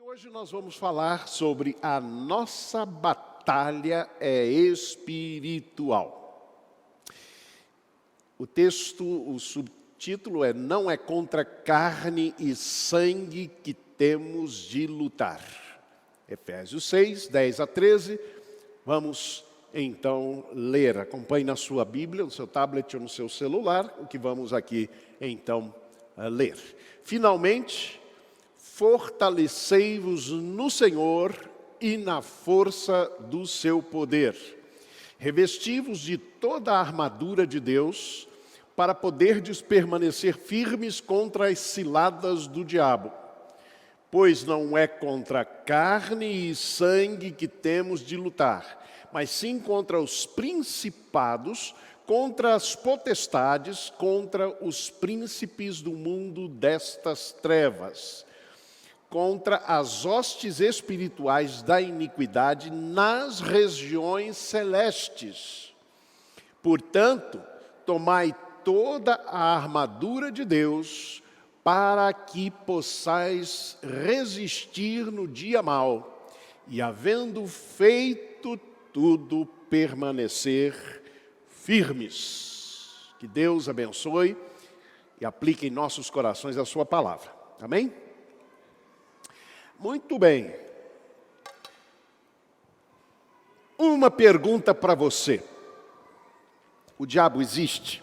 Hoje nós vamos falar sobre a nossa batalha espiritual. O texto, o subtítulo é Não é contra carne e sangue que temos de lutar. Efésios 6, 10 a 13. Vamos então ler. Acompanhe na sua Bíblia, no seu tablet ou no seu celular, o que vamos aqui então ler. Finalmente, fortalecei-vos no Senhor e na força do seu poder. Revesti-vos de toda a armadura de Deus, para poderdes permanecer firmes contra as ciladas do diabo. Pois não é contra carne e sangue que temos de lutar, mas sim contra os principados, contra as potestades, contra os príncipes do mundo destas trevas, contra as hostes espirituais da iniquidade nas regiões celestes. Portanto, tomai toda a armadura de Deus, para que possais resistir no dia mau, e havendo feito tudo, permanecer firmes. Que Deus abençoe e aplique em nossos corações a sua palavra. Amém? Muito bem. Uma pergunta para você. O diabo existe?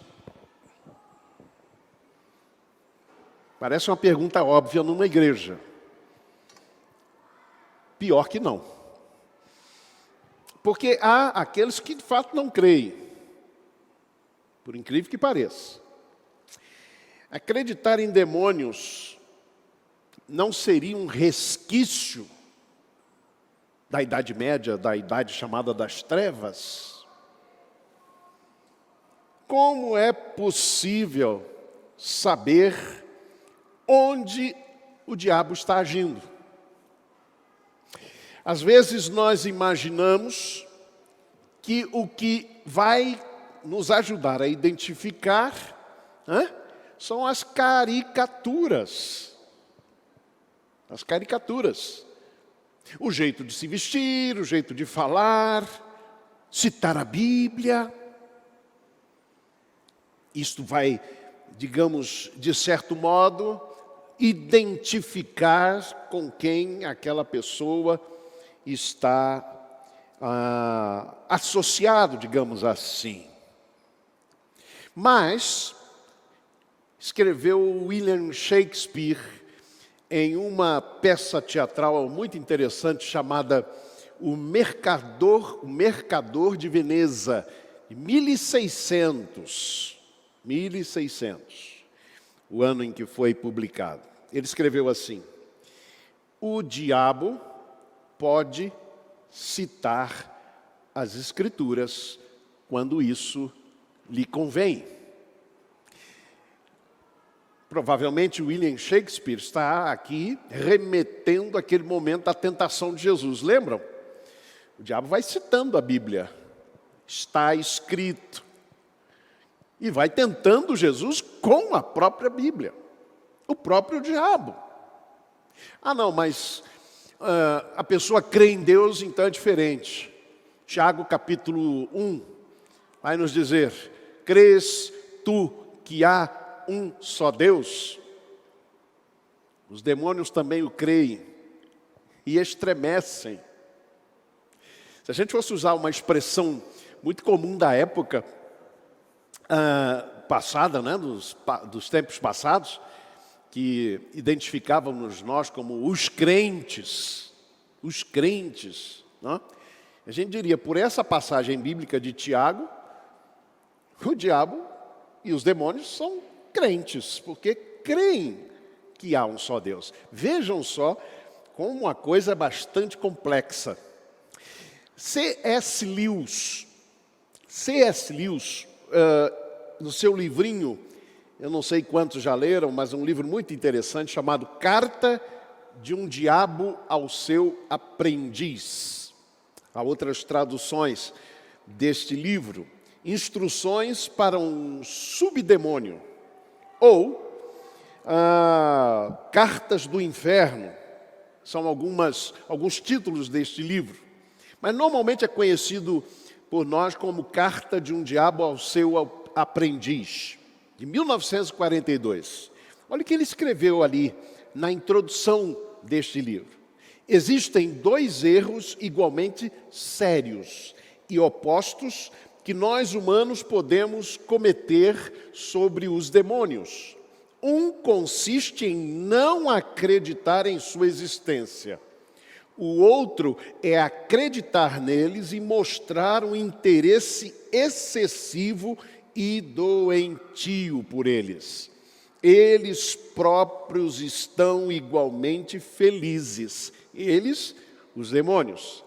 Parece uma pergunta óbvia numa igreja. Pior que não. Porque há aqueles que de fato não creem. Por incrível que pareça. Acreditar em demônios não seria um resquício da Idade Média, da idade chamada das trevas? Como é possível saber onde o diabo está agindo? Às vezes nós imaginamos que o que vai nos ajudar a identificar são as caricaturas. As caricaturas. O jeito de se vestir, o jeito de falar, citar a Bíblia. Isto vai, digamos, de certo modo, identificar com quem aquela pessoa está associado, digamos assim. Mas, escreveu William Shakespeare em uma peça teatral muito interessante chamada O Mercador de Veneza, de 1600, o ano em que foi publicado. Ele escreveu assim: o diabo pode citar as Escrituras quando isso lhe convém. Provavelmente William Shakespeare está aqui remetendo aquele momento da tentação de Jesus. Lembram? O diabo vai citando a Bíblia. Está escrito. E vai tentando Jesus com a própria Bíblia. O próprio diabo. Ah, não, mas a pessoa crê em Deus, então é diferente. Tiago capítulo 1 vai nos dizer: crês tu que há um só Deus? Os demônios também o creem e estremecem. Se a gente fosse usar uma expressão muito comum da época passada, dos tempos passados, que identificávamos nós como os crentes, não? A gente diria, por essa passagem bíblica de Tiago, o diabo e os demônios são crentes, porque creem que há um só Deus. Vejam só como uma coisa é bastante complexa. C.S. Lewis, no seu livrinho, eu não sei quantos já leram, mas um livro muito interessante chamado Carta de um Diabo ao seu Aprendiz. Há outras traduções deste livro. Instruções para um subdemônio. Ou Cartas do Inferno. São alguns títulos deste livro. Mas normalmente é conhecido por nós como Carta de um Diabo ao Seu Aprendiz, de 1942. Olha o que ele escreveu ali na introdução deste livro. Existem dois erros igualmente sérios e opostos que nós humanos podemos cometer sobre os demônios. Um consiste em não acreditar em sua existência. O outro é acreditar neles e mostrar um interesse excessivo e doentio por eles. Eles próprios estão igualmente felizes. Eles, os demônios,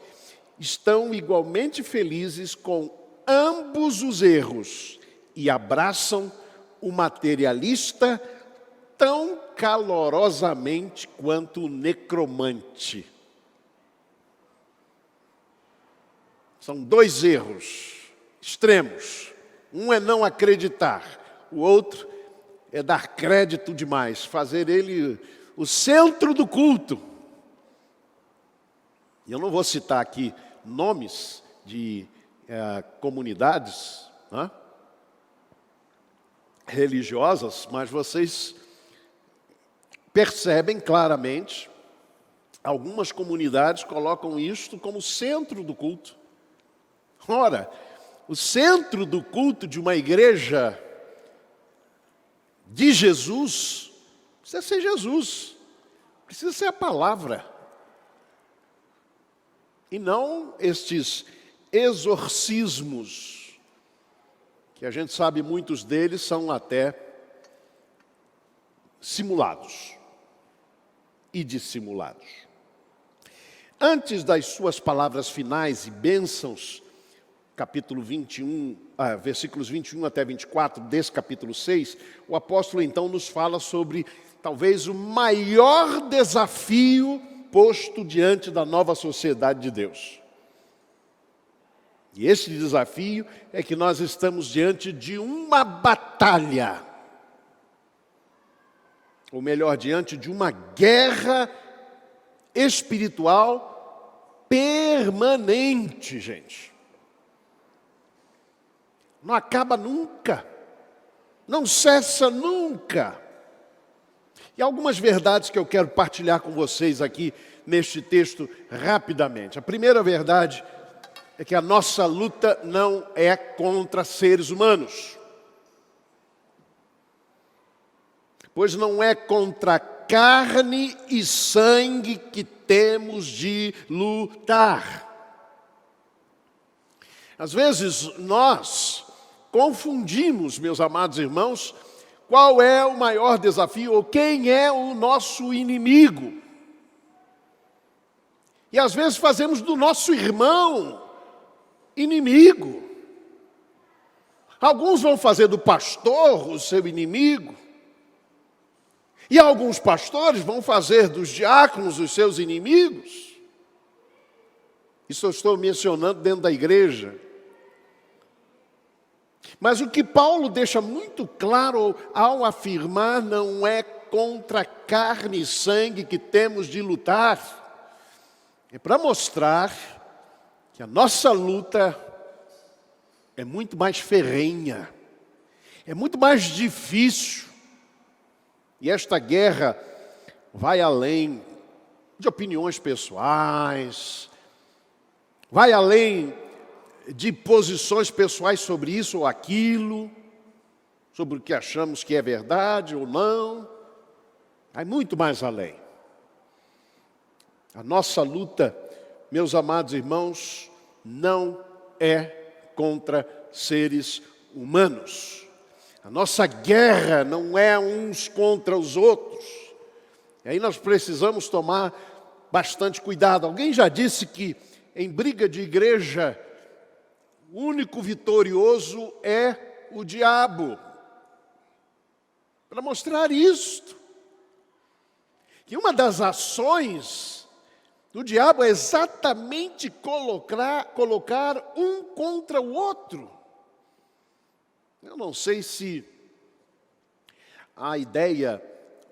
estão igualmente felizes com ambos os erros e abraçam o materialista tão calorosamente quanto o necromante. São dois erros extremos. Um é não acreditar, o outro é dar crédito demais, fazer ele o centro do culto. E eu não vou citar aqui nomes de comunidades religiosas, mas vocês percebem claramente, algumas comunidades colocam isto como centro do culto. Ora, o centro do culto de uma igreja de Jesus precisa ser Jesus, precisa ser a palavra. E não estes exorcismos, que a gente sabe muitos deles são até simulados e dissimulados. Antes das suas palavras finais e bênçãos, capítulo 21, versículos 21 até 24 desse capítulo 6, o apóstolo então nos fala sobre talvez o maior desafio posto diante da nova sociedade de Deus. E esse desafio é que nós estamos diante de uma batalha, ou melhor, diante de uma guerra espiritual permanente, gente. Não acaba nunca, não cessa nunca. E algumas verdades que eu quero partilhar com vocês aqui neste texto rapidamente. A primeira verdade é que a nossa luta não é contra seres humanos. Pois não é contra carne e sangue que temos de lutar. Às vezes nós confundimos, meus amados irmãos, qual é o maior desafio ou quem é o nosso inimigo. E às vezes fazemos do nosso irmão inimigo. Alguns vão fazer do pastor o seu inimigo. E alguns pastores vão fazer dos diáconos os seus inimigos. Isso eu estou mencionando dentro da igreja. Mas o que Paulo deixa muito claro ao afirmar não é contra carne e sangue que temos de lutar. É para mostrar que a nossa luta é muito mais ferrenha, é muito mais difícil. E esta guerra vai além de opiniões pessoais, vai além de posições pessoais sobre isso ou aquilo, sobre o que achamos que é verdade ou não, vai muito mais além. A nossa luta, meus amados irmãos, não é contra seres humanos. A nossa guerra não é uns contra os outros. E aí nós precisamos tomar bastante cuidado. Alguém já disse que em briga de igreja, o único vitorioso é o diabo. Para mostrar isto, que uma das ações do diabo é exatamente colocar um contra o outro. Eu não sei se a ideia,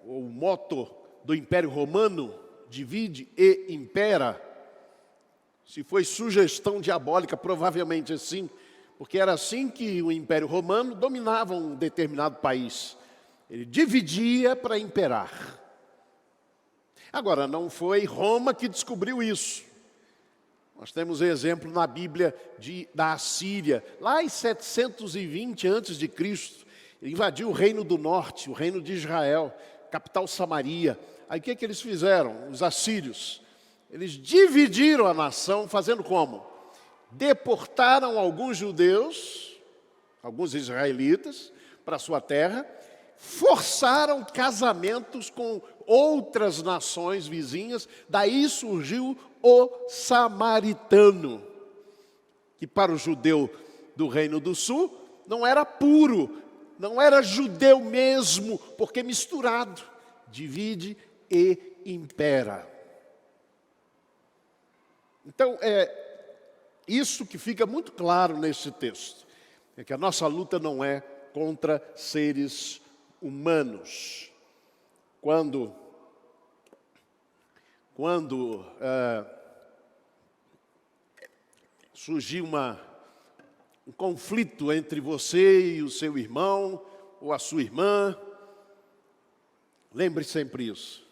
ou o moto do Império Romano divide e impera? Se foi sugestão diabólica, provavelmente sim, porque era assim que o Império Romano dominava um determinado país. Ele dividia para imperar. Agora, não foi Roma que descobriu isso. Nós temos exemplo na Bíblia da Assíria, lá em 720 a.C., ele invadiu o reino do norte, o reino de Israel, capital Samaria. Aí o que eles fizeram? Os assírios, eles dividiram a nação, fazendo como? Deportaram alguns judeus, alguns israelitas, para sua terra, forçaram casamentos com outras nações vizinhas, daí surgiu o samaritano, que para o judeu do Reino do Sul não era puro, não era judeu mesmo, porque misturado, divide e impera. Então, isso que fica muito claro nesse texto, é que a nossa luta não é contra seres humanos. Quando surgir um conflito entre você e o seu irmão ou a sua irmã, lembre sempre isso.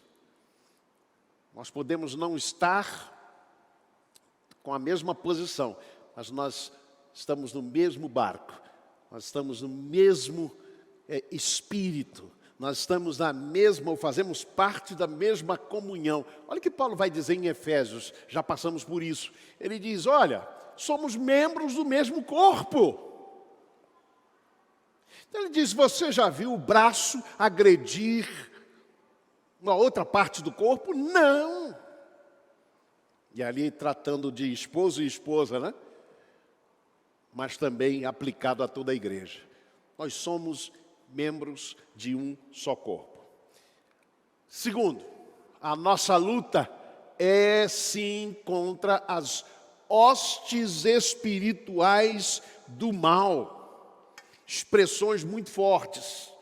Nós podemos não estar com a mesma posição, mas nós estamos no mesmo barco, nós estamos no mesmo espírito, nós estamos na mesma, ou fazemos parte da mesma comunhão. Olha o que Paulo vai dizer em Efésios, já passamos por isso. Ele diz, olha, somos membros do mesmo corpo. Então ele diz, você já viu o braço agredir uma outra parte do corpo? Não. E ali tratando de esposo e esposa, né? Mas também aplicado a toda a igreja. Nós somos membros de um só corpo. Segundo, a nossa luta é sim contra as hostes espirituais do mal. Expressões muito fortes.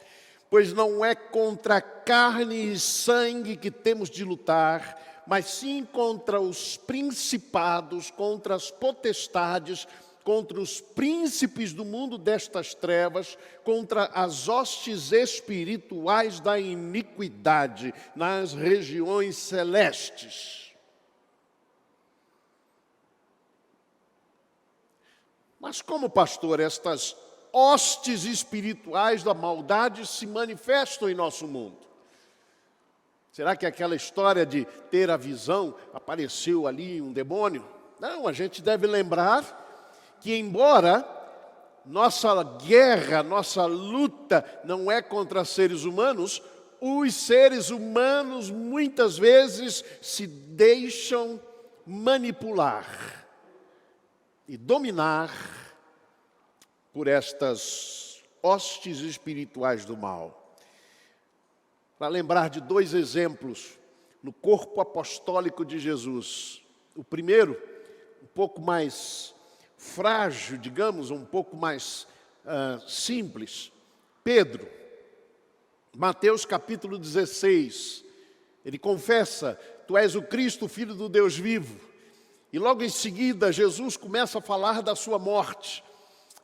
Pois não é contra carne e sangue que temos de lutar, mas sim contra os principados, contra as potestades, contra os príncipes do mundo destas trevas, contra as hostes espirituais da iniquidade nas regiões celestes. Mas como, pastor, estas hostes espirituais da maldade se manifestam em nosso mundo? Será que aquela história de ter a visão, apareceu ali um demônio? Não, a gente deve lembrar que embora nossa guerra, nossa luta não é contra seres humanos, os seres humanos muitas vezes se deixam manipular e dominar por estas hostes espirituais do mal. Para lembrar de dois exemplos no corpo apostólico de Jesus. O primeiro, um pouco mais frágil, digamos, um pouco mais simples. Pedro, Mateus capítulo 16, ele confessa, tu és o Cristo, Filho do Deus vivo. E logo em seguida, Jesus começa a falar da sua morte.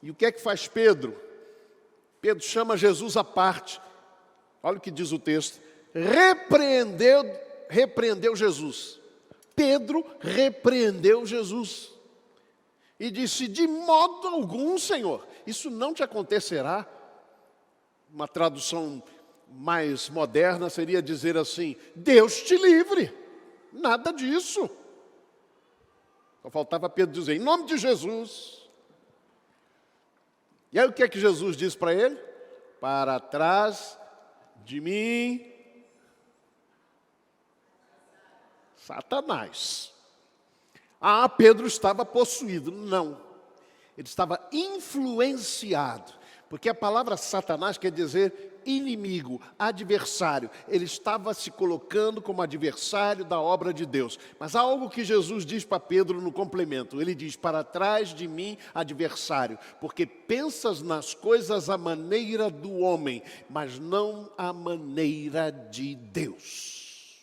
E o que é que faz Pedro? Pedro chama Jesus à parte. Olha o que diz o texto. Repreendeu Jesus. Pedro repreendeu Jesus. E disse, de modo algum, Senhor, isso não te acontecerá. Uma tradução mais moderna seria dizer assim, Deus te livre. Nada disso. Só faltava Pedro dizer, em nome de Jesus. E aí o que é que Jesus diz para ele? Para trás de mim, Satanás. Ah, Pedro estava possuído. Não, ele estava influenciado. Porque a palavra Satanás quer dizer inimigo, adversário. Ele estava se colocando como adversário da obra de Deus. Mas há algo que Jesus diz para Pedro no complemento. Ele diz, para trás de mim, adversário. Porque pensas nas coisas à maneira do homem, mas não à maneira de Deus.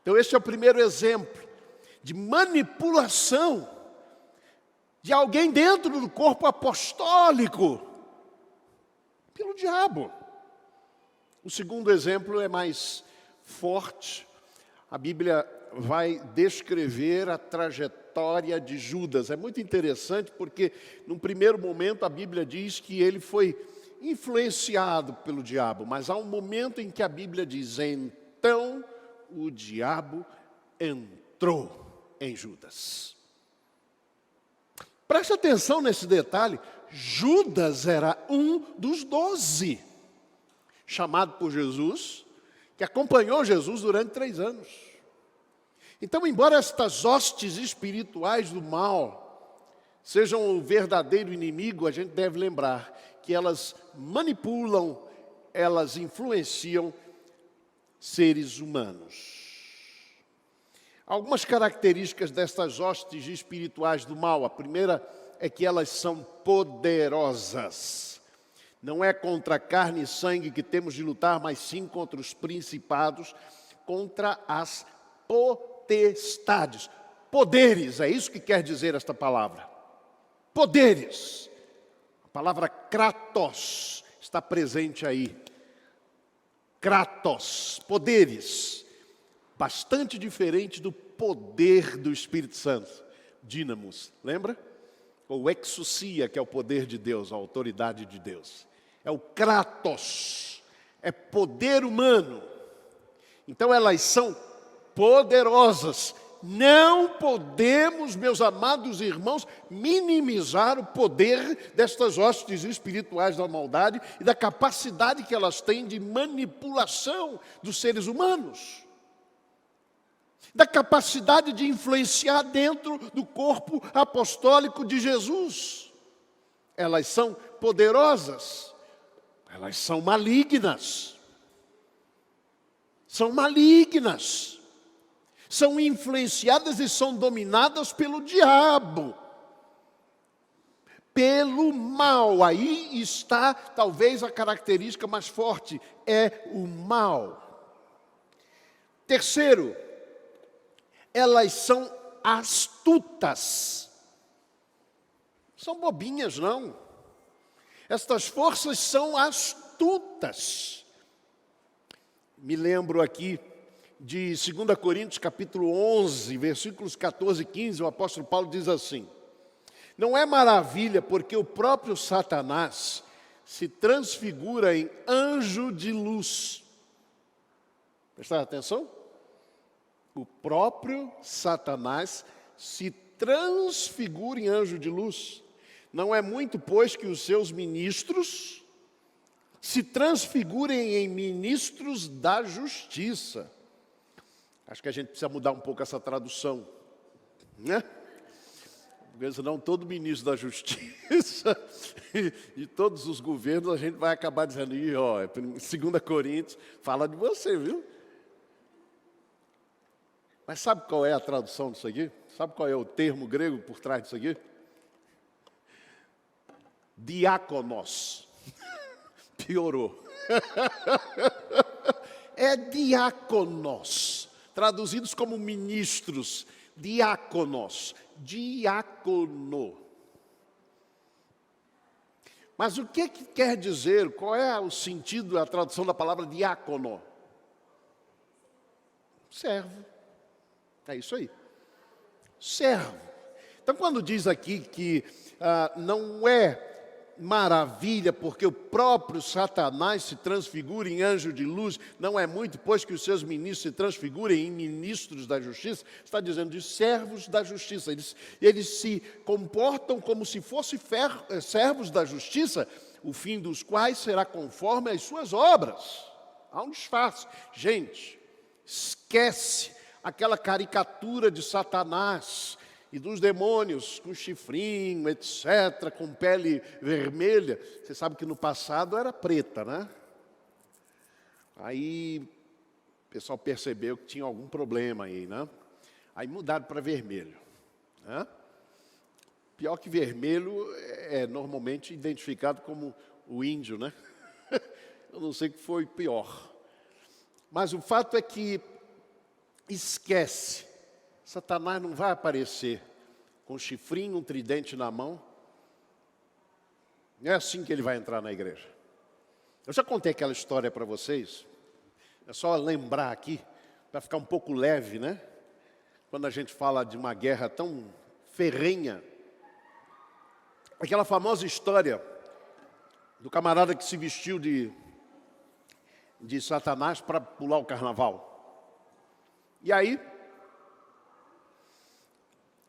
Então esse é o primeiro exemplo de manipulação de alguém dentro do corpo apostólico pelo diabo. O segundo exemplo é mais forte. A Bíblia vai descrever a trajetória de Judas. É muito interessante porque, num primeiro momento, a Bíblia diz que ele foi influenciado pelo diabo. Mas há um momento em que a Bíblia diz, então o diabo entrou em Judas. Preste atenção nesse detalhe. Judas era um dos 12, chamado por Jesus, que acompanhou Jesus durante 3 anos. Então, embora estas hostes espirituais do mal sejam o verdadeiro inimigo, a gente deve lembrar que elas manipulam, elas influenciam seres humanos. Algumas características destas hostes espirituais do mal. A primeira é que elas são poderosas. Não é contra carne e sangue que temos de lutar, mas sim contra os principados, contra as potestades. Poderes, é isso que quer dizer esta palavra. Poderes. A palavra kratos está presente aí. Kratos, poderes. Bastante diferente do poder do Espírito Santo. Dínamos, lembra? Ou exousia, que é o poder de Deus, a autoridade de Deus. É o kratos, é poder humano. Então elas são poderosas. Não podemos, meus amados irmãos, minimizar o poder destas hostes espirituais da maldade e da capacidade que elas têm de manipulação dos seres humanos. Da capacidade de influenciar dentro do corpo apostólico de Jesus. Elas são poderosas, elas são malignas. São malignas. São influenciadas e são dominadas pelo diabo. Pelo mal. Aí está talvez a característica mais forte, é o mal. Terceiro, elas são astutas. São bobinhas, não. Estas forças são astutas. Me lembro aqui de 2 Coríntios capítulo 11, versículos 14 e 15, o apóstolo Paulo diz assim: não é maravilha porque o próprio Satanás se transfigura em anjo de luz. Prestaram atenção? O próprio Satanás se transfigura em anjo de luz. Não é muito, pois, que os seus ministros se transfigurem em ministros da justiça. Acho que a gente precisa mudar um pouco essa tradução, né? Porque senão todo ministro da justiça e todos os governos, a gente vai acabar dizendo, ó, 2 Coríntios fala de você, viu? Mas sabe qual é a tradução disso aqui? Sabe qual é o termo grego por trás disso aqui? Diáconos. Piorou. É diáconos. Traduzidos como ministros. Diáconos. Diácono. Mas o que quer dizer? Qual é o sentido, a tradução da palavra diácono? Servo. É isso aí. Servo. Então, quando diz aqui que não é maravilha, porque o próprio Satanás se transfigura em anjo de luz, não é muito, pois que os seus ministros se transfigurem em ministros da justiça, está dizendo de servos da justiça. Eles se comportam como se fossem servos da justiça, o fim dos quais será conforme as suas obras. Há um disfarce. Gente, esquece aquela caricatura de Satanás e dos demônios com chifrinho, etc., com pele vermelha. Você sabe que no passado era preta, né? Aí o pessoal percebeu que tinha algum problema aí, né? Aí mudaram para vermelho, né? Pior que vermelho é normalmente identificado como o índio, né? Eu não sei o que foi pior. Mas o fato é que esquece. Satanás não vai aparecer com um chifrinho, um tridente na mão. Não é assim que ele vai entrar na igreja. Eu já contei aquela história para vocês. É só lembrar aqui, para ficar um pouco leve, né? Quando a gente fala de uma guerra tão ferrenha. Aquela famosa história do camarada que se vestiu de Satanás para pular o carnaval. E aí,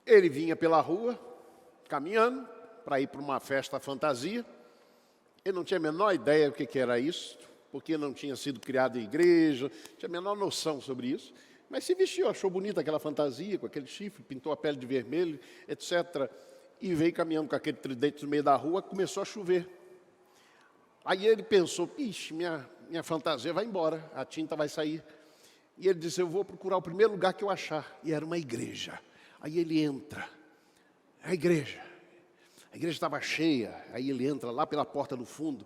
ele vinha pela rua, caminhando, para ir para uma festa fantasia. Ele não tinha a menor ideia do que era isso, porque não tinha sido criado em igreja, não tinha a menor noção sobre isso. Mas se vestiu, achou bonita aquela fantasia, com aquele chifre, pintou a pele de vermelho, etc. E veio caminhando com aquele tridente no meio da rua, começou a chover. Aí ele pensou, ixi, minha fantasia vai embora, a tinta vai sair. E ele disse, eu vou procurar o primeiro lugar que eu achar. E era uma igreja. Aí ele entra, a igreja estava cheia, aí ele entra lá pela porta do fundo.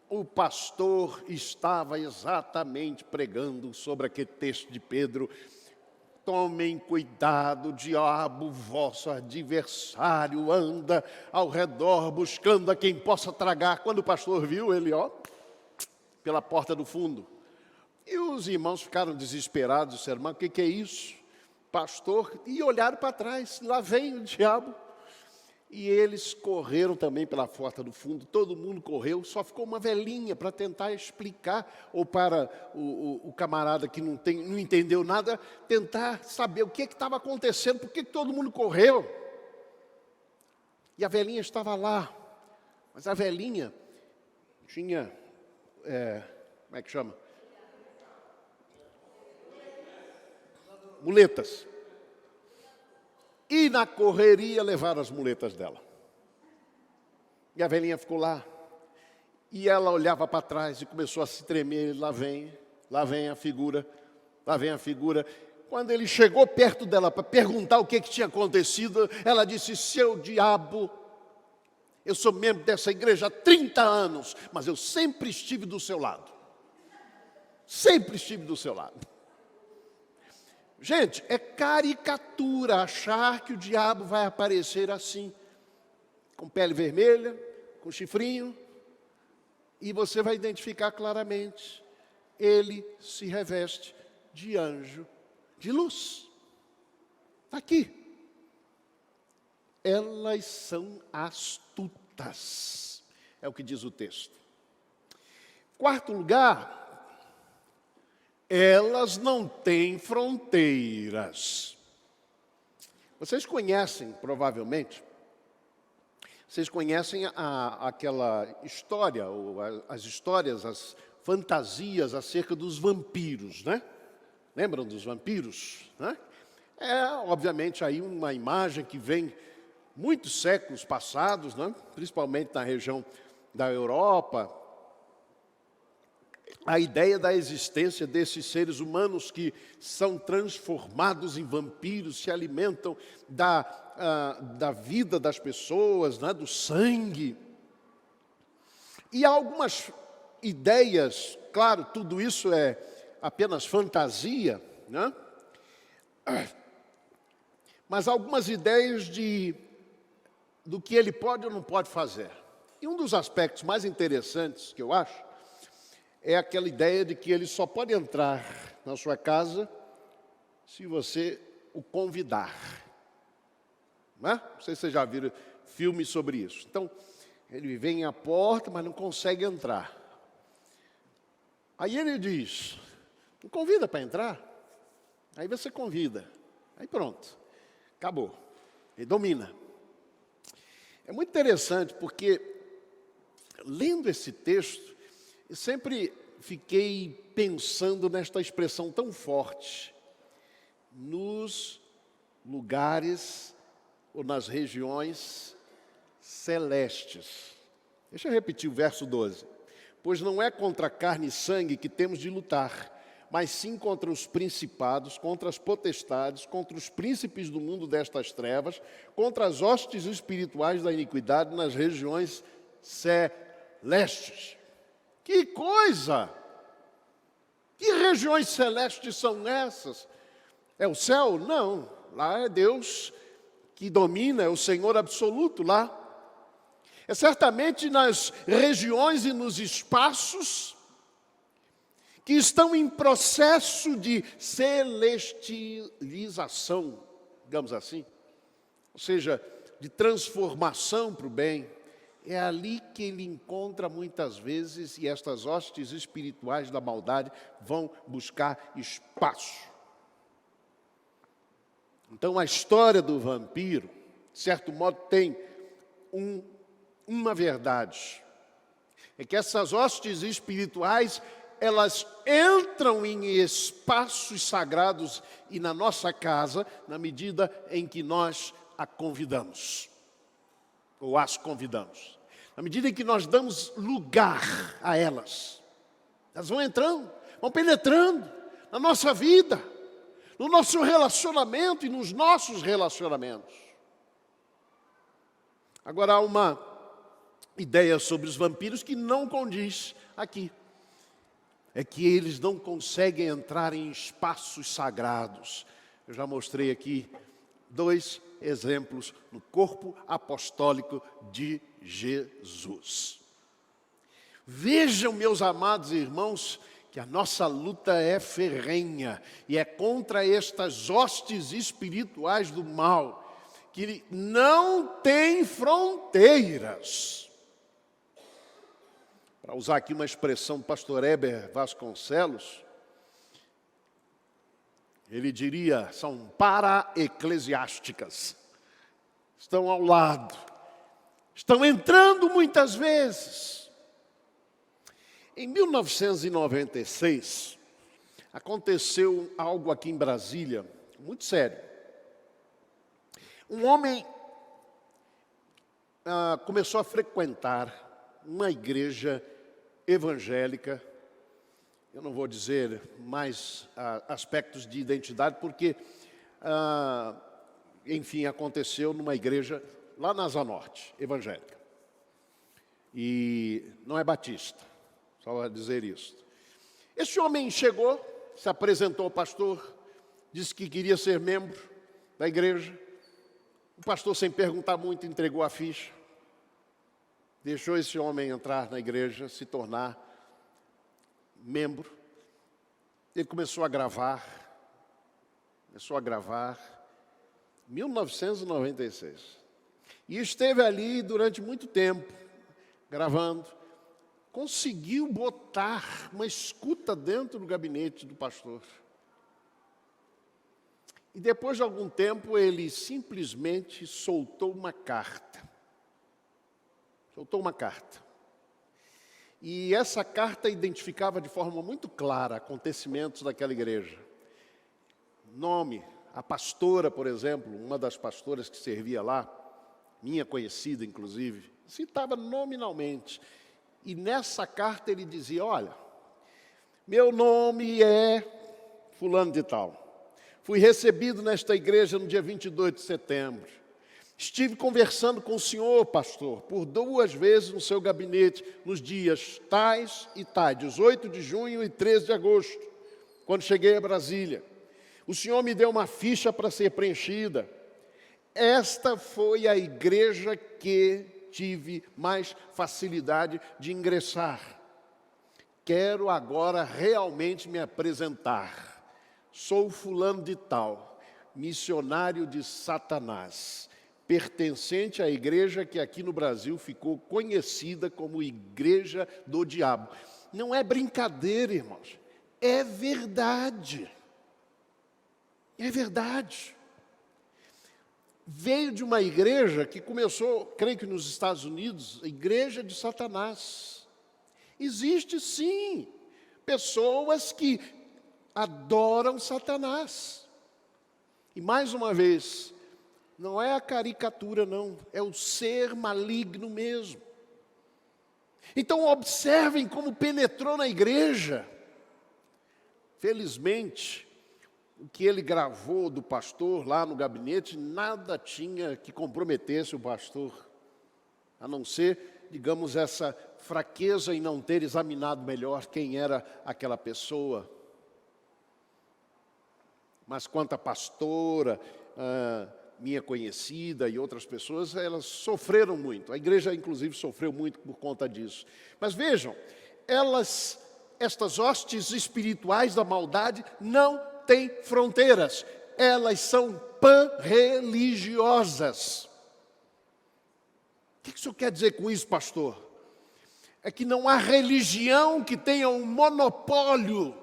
O pastor estava exatamente pregando sobre aquele texto de Pedro. Tomem cuidado, o diabo, vosso adversário, anda ao redor buscando a quem possa tragar. Quando o pastor viu ele, pela porta do fundo. E os irmãos ficaram desesperados, disseram, mas o que é isso? Pastor, e olharam para trás, lá vem o diabo. E eles correram também pela porta do fundo, todo mundo correu, só ficou uma velhinha para tentar explicar, ou para o camarada que não entendeu nada, tentar saber o que estava acontecendo, por que todo mundo correu. E a velhinha estava lá, mas a velhinha tinha, como é que chama? Muletas. E na correria levaram as muletas dela. E a velhinha ficou lá. E ela olhava para trás e começou a se tremer. Lá vem a figura, lá vem a figura. Quando ele chegou perto dela para perguntar o que tinha acontecido, ela disse, seu diabo, eu sou membro dessa igreja há 30 anos, mas eu sempre estive do seu lado. Sempre estive do seu lado. Gente, é caricatura achar que o diabo vai aparecer assim, com pele vermelha, com chifrinho, e você vai identificar claramente, ele se reveste de anjo de luz. Está aqui. Elas são astutas, é o que diz o texto. Quarto lugar, elas não têm fronteiras. Vocês conhecem, provavelmente, vocês conhecem aquela história, ou as histórias, as fantasias acerca dos vampiros, né? Lembram dos vampiros? Né? É, obviamente, aí uma imagem que vem muitos séculos passados, né? Principalmente na região da Europa. A ideia da existência desses seres humanos que são transformados em vampiros, se alimentam da vida das pessoas, né, do sangue. E há algumas ideias, claro, tudo isso é apenas fantasia, né? Mas há algumas ideias do que ele pode ou não pode fazer. E um dos aspectos mais interessantes que eu acho, é aquela ideia de que ele só pode entrar na sua casa se você o convidar. Não sei se vocês já viram filmes sobre isso. Então, ele vem à porta, mas não consegue entrar. Aí ele diz, não convida para entrar? Aí você convida. Aí pronto, acabou. Ele domina. É muito interessante porque, lendo esse texto, eu sempre fiquei pensando nesta expressão tão forte, nos lugares ou nas regiões celestes. Deixa eu repetir o verso 12. Pois não é contra carne e sangue que temos de lutar, mas sim contra os principados, contra as potestades, contra os príncipes do mundo destas trevas, contra as hostes espirituais da iniquidade nas regiões celestes. Que coisa! Que regiões celestes são essas? É o céu? Não. Lá é Deus que domina, é o Senhor absoluto lá. É certamente nas regiões e nos espaços que estão em processo de celestialização, digamos assim. Ou seja, de transformação para o bem. É ali que ele encontra muitas vezes, e estas hostes espirituais da maldade vão buscar espaço. Então a história do vampiro, de certo modo, tem uma verdade. É que essas hostes espirituais, elas entram em espaços sagrados e na nossa casa, na medida em que nós a convidamos, ou as convidamos. Na medida em que nós damos lugar a elas, elas vão entrando, vão penetrando na nossa vida, no nosso relacionamento e nos nossos relacionamentos. Agora, há uma ideia sobre os vampiros que não condiz aqui. É que eles não conseguem entrar em espaços sagrados. Eu já mostrei aqui 2 exemplos no corpo apostólico de Jesus. Vejam, meus amados irmãos, que a nossa luta é ferrenha e é contra estas hostes espirituais do mal, que não tem fronteiras. Para usar aqui uma expressão do pastor Heber Vasconcelos, ele diria, são para-eclesiásticas. Estão ao lado. Estão entrando muitas vezes. Em 1996, aconteceu algo aqui em Brasília, muito sério. Um homem começou a frequentar uma igreja evangélica. Eu não vou dizer mais aspectos de identidade, porque, enfim, aconteceu numa igreja lá na Asa Norte, evangélica. E não é batista, só vou dizer isso. Esse homem chegou, se apresentou ao pastor, disse que queria ser membro da igreja. O pastor, sem perguntar muito, entregou a ficha. Deixou esse homem entrar na igreja, se tornar membro. Ele começou a gravar. 1996. E esteve ali durante muito tempo, gravando. Conseguiu botar uma escuta dentro do gabinete do pastor. E depois de algum tempo, ele simplesmente soltou uma carta. E essa carta identificava de forma muito clara acontecimentos daquela igreja. Nome, a pastora, por exemplo, uma das pastoras que servia lá, minha conhecida inclusive, citava nominalmente. E nessa carta ele dizia, olha, meu nome é fulano de tal. Fui recebido nesta igreja no dia 22 de setembro. Estive conversando com o senhor, pastor, por 2 vezes no seu gabinete, nos dias tais e tais, 18 de junho e 13 de agosto, quando cheguei a Brasília. O senhor me deu uma ficha para ser preenchida. Esta foi a igreja que tive mais facilidade de ingressar. Quero agora realmente me apresentar. Sou fulano de tal, missionário de Satanás, pertencente à igreja que aqui no Brasil ficou conhecida como Igreja do Diabo. Não é brincadeira, irmãos, é verdade. É verdade. Veio de uma igreja que começou, creio que nos Estados Unidos, a Igreja de Satanás. Existe sim pessoas que adoram Satanás. E mais uma vez, não é a caricatura não, é o ser maligno mesmo. Então observem como penetrou na igreja. Felizmente, o que ele gravou do pastor lá no gabinete, nada tinha que comprometesse o pastor, a não ser, digamos, essa fraqueza em não ter examinado melhor quem era aquela pessoa. Mas quanto a pastora, minha conhecida e outras pessoas, elas sofreram muito. A igreja, inclusive, sofreu muito por conta disso. Mas vejam, estas hostes espirituais da maldade não têm fronteiras. Elas são pan-religiosas. O que o senhor quer dizer com isso, pastor? É que não há religião que tenha um monopólio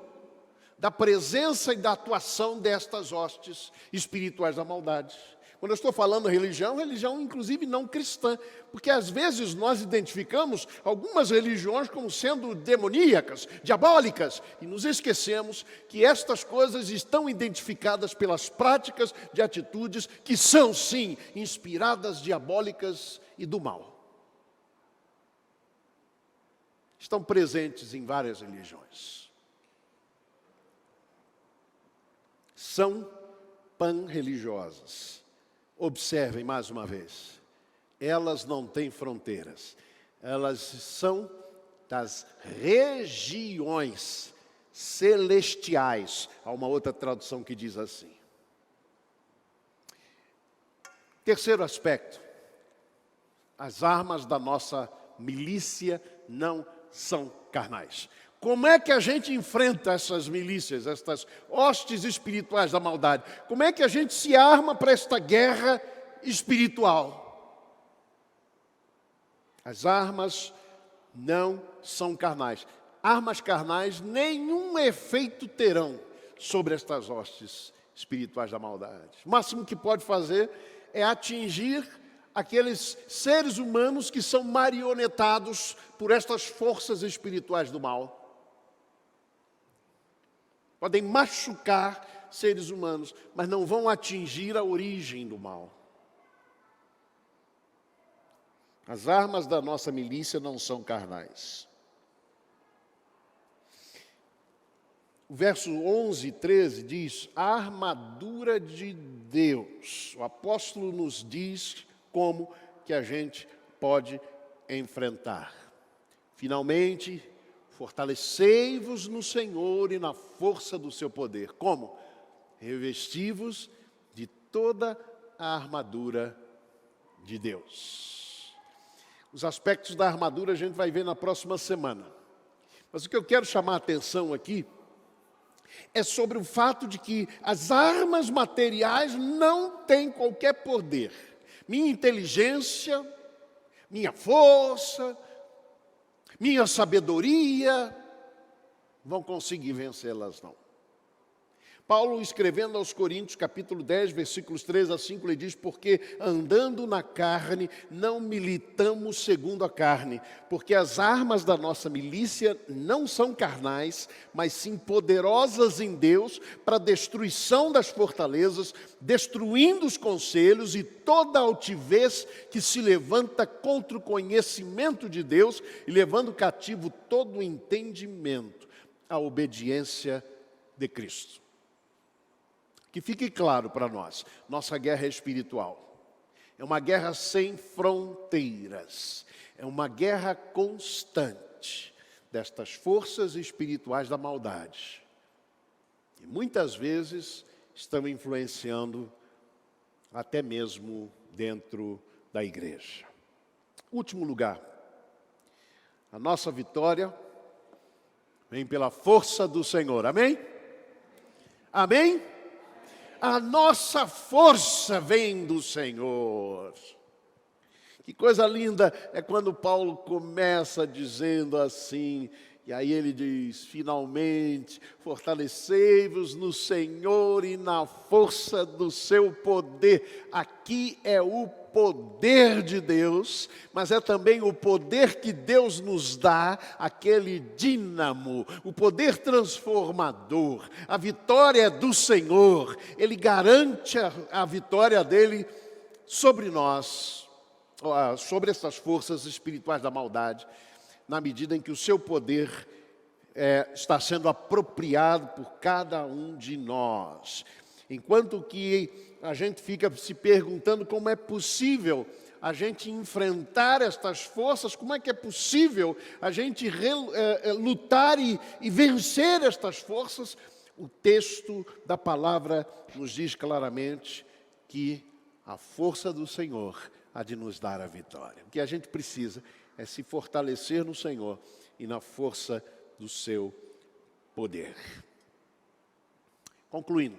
da presença e da atuação destas hostes espirituais da maldade. Quando eu estou falando religião inclusive não cristã, porque às vezes nós identificamos algumas religiões como sendo demoníacas, diabólicas, e nos esquecemos que estas coisas estão identificadas pelas práticas de atitudes que são, sim, inspiradas, diabólicas e do mal. Estão presentes em várias religiões. São pan-religiosas. Observem mais uma vez, elas não têm fronteiras, elas são das regiões celestiais. Há uma outra tradução que diz assim. Terceiro aspecto, as armas da nossa milícia não são carnais. Como é que a gente enfrenta essas milícias, estas hostes espirituais da maldade? Como é que a gente se arma para esta guerra espiritual? As armas não são carnais. Armas carnais nenhum efeito terão sobre estas hostes espirituais da maldade. O máximo que pode fazer é atingir aqueles seres humanos que são marionetados por estas forças espirituais do mal. Podem machucar seres humanos, mas não vão atingir a origem do mal. As armas da nossa milícia não são carnais. O verso 11 e 13 diz, a armadura de Deus. O apóstolo nos diz como que a gente pode enfrentar. Finalmente, fortalecei-vos no Senhor e na força do seu poder. Como? Revesti-vos de toda a armadura de Deus. Os aspectos da armadura a gente vai ver na próxima semana. Mas o que eu quero chamar a atenção aqui é sobre o fato de que as armas materiais não têm qualquer poder. Minha inteligência, minha força, minha sabedoria, vão conseguir vencê-las, não. Paulo, escrevendo aos Coríntios, capítulo 10, versículos 3 a 5, ele diz, porque andando na carne, não militamos segundo a carne, porque as armas da nossa milícia não são carnais, mas sim poderosas em Deus, para a destruição das fortalezas, destruindo os conselhos e toda altivez que se levanta contra o conhecimento de Deus, e levando cativo todo o entendimento à obediência de Cristo. Que fique claro para nós, nossa guerra é espiritual. É uma guerra sem fronteiras. É uma guerra constante destas forças espirituais da maldade. E muitas vezes estão influenciando até mesmo dentro da igreja. Último lugar, a nossa vitória vem pela força do Senhor. Amém? Amém? A nossa força vem do Senhor. Que coisa linda é quando Paulo começa dizendo assim, e aí ele diz, finalmente, fortalecei-vos no Senhor e na força do seu poder. Aqui é o poder de Deus, mas é também o poder que Deus nos dá, aquele dínamo, o poder transformador. A vitória é do Senhor, Ele garante a vitória dEle sobre nós, sobre essas forças espirituais da maldade, na medida em que o seu poder está sendo apropriado por cada um de nós. Enquanto que a gente fica se perguntando como é possível a gente enfrentar estas forças, como é que é possível a gente lutar e vencer estas forças, O texto da palavra nos diz claramente que a força do Senhor há de nos dar a vitória. O que a gente precisa é se fortalecer no Senhor e na força do seu poder. Concluindo,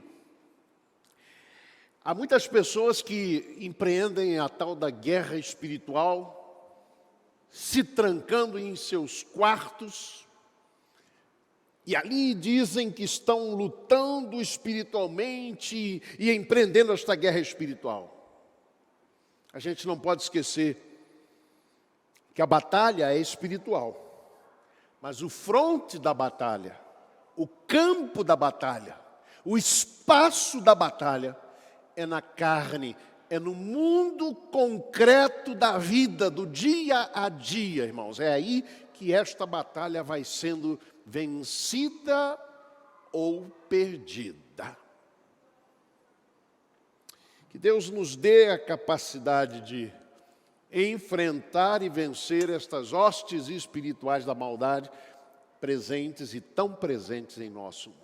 há muitas pessoas que empreendem a tal da guerra espiritual, se trancando em seus quartos, e ali dizem que estão lutando espiritualmente e empreendendo esta guerra espiritual. A gente não pode esquecer que a batalha é espiritual, mas o fronte da batalha, o campo da batalha, o espaço da batalha é na carne, é no mundo concreto da vida, do dia a dia, irmãos. É aí que esta batalha vai sendo vencida ou perdida. Que Deus nos dê a capacidade de enfrentar e vencer estas hostes espirituais da maldade presentes e tão presentes em nosso mundo.